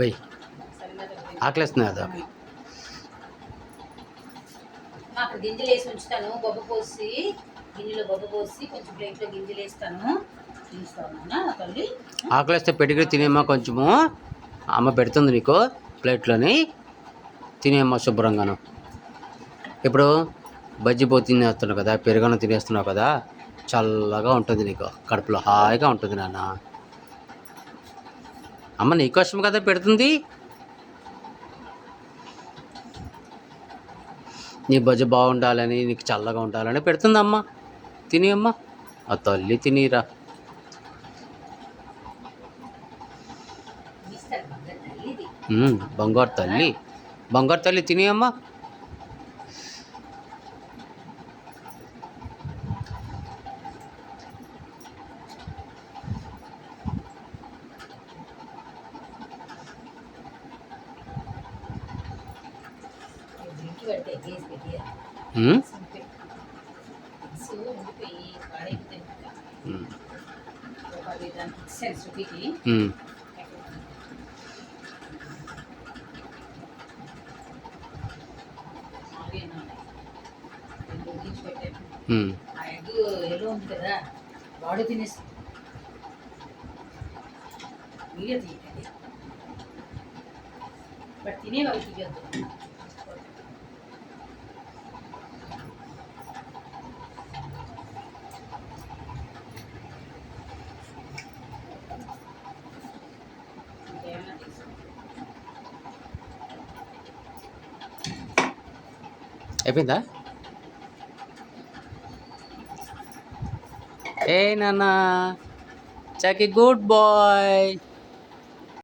By ఆకలిస్తుంది కదా. అక్కడ గింజలు వేసి ఉంచుతాను, బొబ్బ పోసి గిన్నెలో బొబ్బ పోసి కొంచెం ప్లేట్లో గింజలు వేస్తాను. తల్లి ఆకలిస్తే పెట్టుకుని తినేమ్మా, కొంచెము అమ్మ పెడుతుంది నీకు ప్లేట్లోని, తినేమ్మా శుభ్రంగాను. ఇప్పుడు బజ్జీ పో తినేస్తున్నావు కదా, పెరుగన్నం తినేస్తున్నావు కదా, చల్లగా ఉంటుంది నీకు, కడుపులో హాయిగా ఉంటుంది నాన్న. అమ్మ నీకోసం కదా పెడుతుంది. నీ బజ్జ బాగుండాలని, నీకు చల్లగా ఉండాలని పెడుతుంది అమ్మ. తిని అమ్మ, ఆ తల్లి తినిరా. బంగారు తల్లి, బంగారు తల్లి తిని అమ్మ. ఎల్లో ఉంది కదా, వాడు తినేసి వీడియో తీయండి, బట్ తినే వాళ్ళు తీయద్దు. అయిపోయిందా? ఏ నాన్న, చాకి గుడ్ బాయ్.